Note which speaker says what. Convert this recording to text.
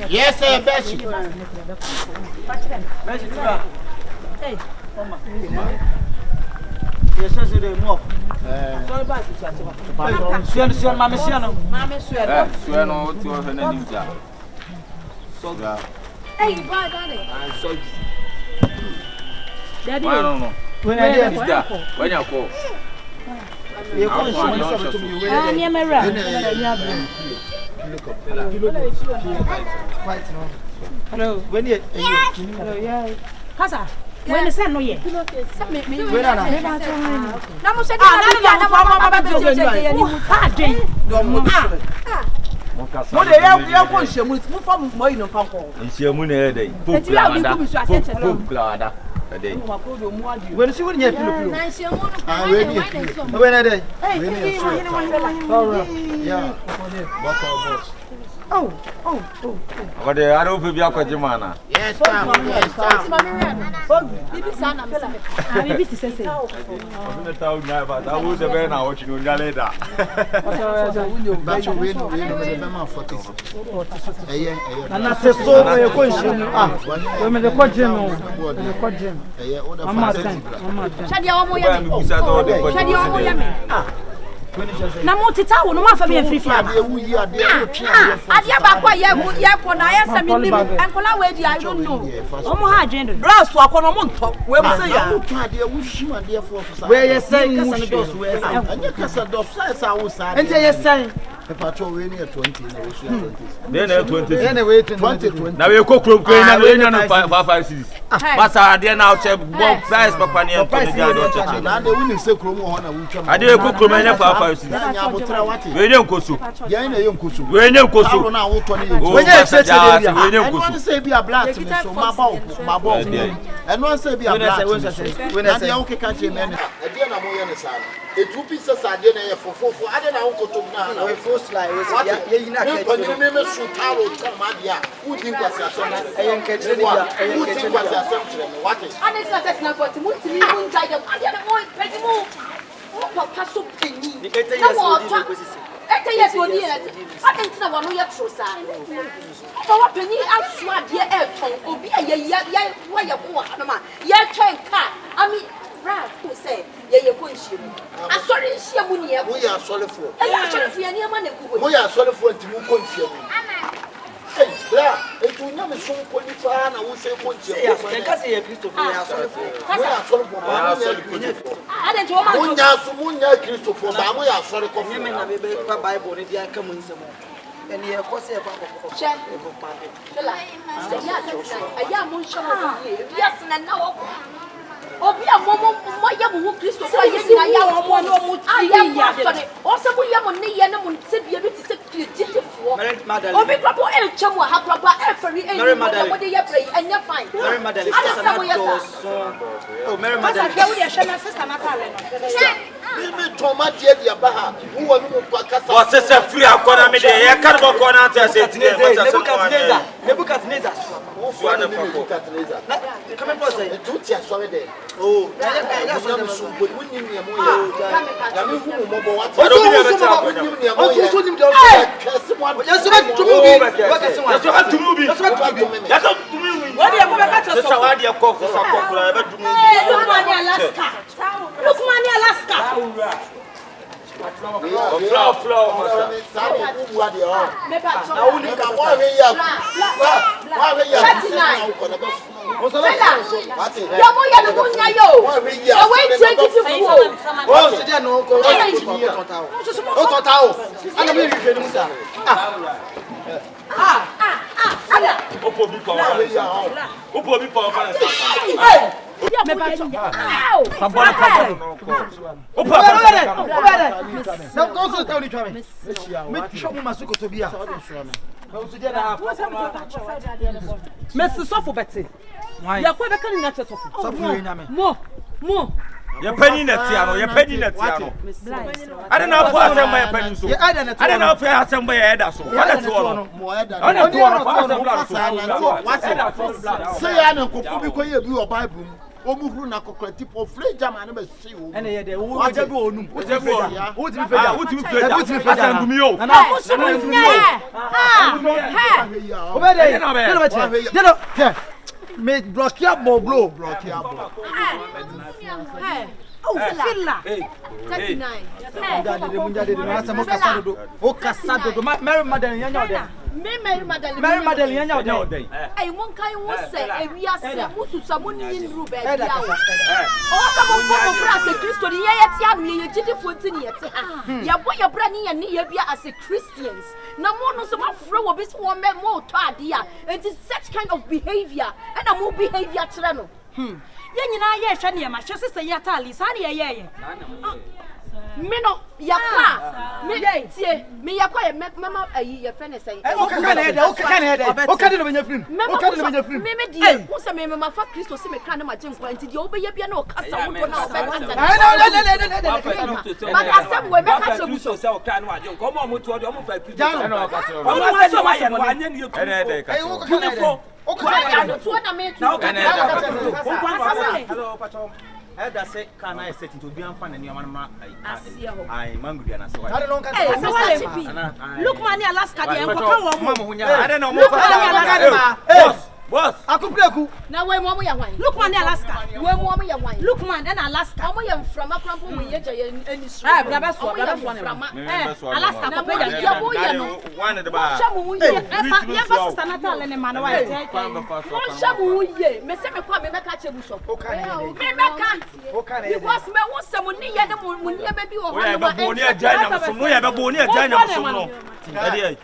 Speaker 1: Yes, sir, Bessie.
Speaker 2: Hey,
Speaker 3: yes, sir, they move.
Speaker 2: sorry about
Speaker 3: Suano, Mamma Siano.
Speaker 2: Mamma Suano.
Speaker 4: Suano, what you have an enemy. So,
Speaker 2: Hey, boy, darling.
Speaker 4: I'm sorry.
Speaker 2: Daddy,
Speaker 4: I don't know.
Speaker 3: When I
Speaker 4: When you call.
Speaker 3: you call to me,
Speaker 2: I'm near my room.
Speaker 3: hello, when you,
Speaker 2: Hello, yeah. Casa, when the sun, no, yet.
Speaker 3: when I
Speaker 2: Namu said,
Speaker 3: what they have conscious with from Moino Panko.
Speaker 4: It's your moon a day. When
Speaker 3: she wouldn't have when I day. Oh.
Speaker 4: What the other people are Jimana?
Speaker 1: Yes, ma'am. Yes, ma'am.
Speaker 4: I was a man out you later.
Speaker 1: But you win for this.
Speaker 3: And that's so question. Women the question.
Speaker 2: Na motita wo no ma fa me free fia. Adia ba kwa ye ko na ya se me nim enkola we di I don't know. Omo ha agenda.
Speaker 3: Brass wa kono mo nto. We mo say ya.
Speaker 1: Ade wo hima de for for.
Speaker 3: We ye say kasa no dos we say.
Speaker 1: Anya kasa dos sa wo sa.
Speaker 3: Ente ye say.
Speaker 1: Patrol we near 20 na we 20.
Speaker 4: Then 20.
Speaker 3: Then we
Speaker 1: 20.
Speaker 4: Now we cook room na we no 5 cities. But there now check bomb price papa ne Anthony Jado check.
Speaker 1: Na de woni se krom ho na wo twa.
Speaker 4: Ade cook room na 5 cities.
Speaker 1: Anya botra wate.
Speaker 4: We ne nkoso.
Speaker 1: Ye na ye nkoso.
Speaker 4: We ne nkoso.
Speaker 1: Na wo to ne ye.
Speaker 4: We ne cheche we ne
Speaker 1: Eno
Speaker 4: nkoso.
Speaker 1: say bi a black me so ma ba wo. Eno say bi a black. We na de wo keka che me na. Ade na mo ye ne sa. E two pieces ade na ye fofofo. Ade na wo koto na. We force like we say ye yina ke. Me me su taro to ma dia. Who think was asem. Eyen ke chire dia. Who think was asem chire me. What is?
Speaker 2: Ane sa test na 40 mu timi mu jai dem. Ade na mo pedi mu. Mo pa so penyi. Na mo twa. 8 years oni e. Ade ntina wo no ye tro sa. Oba wa penyi asu ade e ton. Obi ye wa ye ko ha no ma. Ye twen ka. Ami Brad who say ye ko nhiem. Asori nhiem ni e.
Speaker 1: Wo ya asori fo.
Speaker 2: E ya asori fo ye ni ma na ku.
Speaker 1: Wo ya asori fo nti wo ko nhiem. Hey, bra, etu nya me so ko ni fa na wo se ko nhiem.
Speaker 3: ya ka say ye Christopher ya asori fo.
Speaker 1: Wo ya asori fo ba mo
Speaker 2: Ade nti wo ma
Speaker 1: mo nya so mo nya Christopher ba mo ya asori ko fo.
Speaker 3: Me na be kwa Bible ni dia ka mo nsemo. Eni ye ko se kwa ko.
Speaker 2: Che. Fela. Ya ka say aya mo nshawo ye. Yes na na wo. Obi amomo ya mu Christopher ye na ya wo no mu ti ya. O se bu ya mo ne ye na mo se bia bi ti se jitifo. Obi krabo e chemu ha krabo e feri e ni mo de ye pray enya fine.
Speaker 3: Mary Magdalene
Speaker 2: Ada
Speaker 3: sister
Speaker 2: sa mo
Speaker 3: na
Speaker 2: ye sa.
Speaker 3: Oh Mary
Speaker 2: Asa
Speaker 3: Magdalene.
Speaker 2: ke wo de hwe na sister na kale no.
Speaker 1: Me toma dia dia ba ha. Wo no mo pa kasa.
Speaker 4: What is a free akona me de ye kan bo kona anta say tine
Speaker 3: Nebuchadnezzar.
Speaker 1: Wo fo na fako.
Speaker 3: Na come for say.
Speaker 1: Tu ti asori de.
Speaker 3: Oh,
Speaker 1: Ya so bo wo ni ni mo ye. Ya me hu mo bo wat.
Speaker 4: I don't be able to tell you.
Speaker 3: Oh, so nim de.
Speaker 1: Kase mo.
Speaker 3: Ya so to mu bi. Wa kase wa.
Speaker 4: So to move.
Speaker 1: Ya so to me.
Speaker 2: What dey go be catch us?
Speaker 4: So wa dey call for sakokura e be dumu.
Speaker 2: Look money Alaska.
Speaker 4: Flow, masa.
Speaker 1: Sadi kuwa de o.
Speaker 2: Me pa cho.
Speaker 1: Na uni ka wa we ya. Wa we ya. Wati.
Speaker 2: Ya mo ya no kunya yo. Ya we take it to go.
Speaker 3: Oh, se dia no ko. O total. Ana me vive no musa.
Speaker 4: Opo bi pa. Opo bi pa fa na sa.
Speaker 2: Me pa cho.
Speaker 4: Opo.
Speaker 3: Não gosto de teu me. Me chamo masuko tobia.
Speaker 5: Messi sofo beti. Ya kwa beka ni na che sofo.
Speaker 3: Sofo yi na me.
Speaker 5: Mo.
Speaker 4: Ye pani na tia no, ye pani na tia no. Ada na afọ asem ba ye pani so. Ada na afọ asem ba ye eda so. Ada to no.
Speaker 1: Mo eda.
Speaker 4: Ada to no fa asem bla so.
Speaker 1: Wati. Say ya na nkofu bi ko ye bi o Bible mu. Omuhuru na kokora tipo free jama na be see o.
Speaker 3: Ene ye de wo je bi onum.
Speaker 4: Wo je bi onum.
Speaker 3: Wo ti mi feja.
Speaker 4: Wo ti mi feja. Asem dumi yo.
Speaker 3: Na obede. Deno. Me bloquear boblo.
Speaker 2: Oh, Fila. 39.
Speaker 3: Munjade no asa mo kasado do. O kasado do. Mary Madeleine yanya ode.
Speaker 2: Me Mary Madeleine.
Speaker 3: Mary Madeleine yanya ode.
Speaker 2: Ai won kai won se ewia se mususa mo ni nru be
Speaker 3: Eda
Speaker 2: bia.
Speaker 3: kasa.
Speaker 2: O sa mo mo bra se Kristo ni ye yete anu ye gidi fonti ni yete ha. Ya bo ye bra ni ye ni ye bia as a Christians. Na mo no so ma fro wo bi so wo me mo to ade a. It is such kind of behavior. And a mo behavior kire no.
Speaker 5: Ye nyina ye hwe ne ma hwe sese ye atali sa ne ye.
Speaker 2: Me no yakwa me tie me yakwa ye mama ayi ye fene say
Speaker 3: O ka na ede, o ka na ede. O ka de no benya film. O ka de no benya film.
Speaker 2: me die wo se me mama fa Kristo se me kra na ma je nkwa nti die obeye bia na o kasa wo do na o be kasa ma ka se we be ka che buso
Speaker 6: se o kra na ma je nkwa o mo to o mo fa Kristo
Speaker 3: Jano.
Speaker 6: o mo se ma ye no anye ni ku
Speaker 3: Hey, o ka na ede. O ka
Speaker 2: ya
Speaker 3: na
Speaker 2: do to na me tu
Speaker 6: na o ka na
Speaker 3: hello pacho. Eda se kana e set to bi anfa na niam ma ai mangudia na so. Ade no ka.
Speaker 2: eh so wa le bi
Speaker 5: Look man Alaska de enko kan wo mo.
Speaker 3: Mama hunya.
Speaker 4: Ada na mo
Speaker 3: Look man
Speaker 4: boss.
Speaker 3: Akupreku.
Speaker 2: na we mo ya wan
Speaker 5: Look man Alaska.
Speaker 2: we mo ya wan
Speaker 5: Look man na Alaska.
Speaker 2: mo ya mframa krampo mo ye je ye eni so
Speaker 5: Bra be so ne. Alaska
Speaker 2: na
Speaker 5: ko
Speaker 2: mo
Speaker 5: pe
Speaker 2: ya mo ya no
Speaker 4: One de ba.
Speaker 2: sha mo ye
Speaker 5: e fa sister Natal ne ma na wa ye.
Speaker 2: mo sha mo ye me se me kwa me be ka che buso me be ka because me wo se mo ni ye de mo ni be bi wo
Speaker 4: Oya be bo ni aja na so no ya be bo ni aja na so no. Ade ai.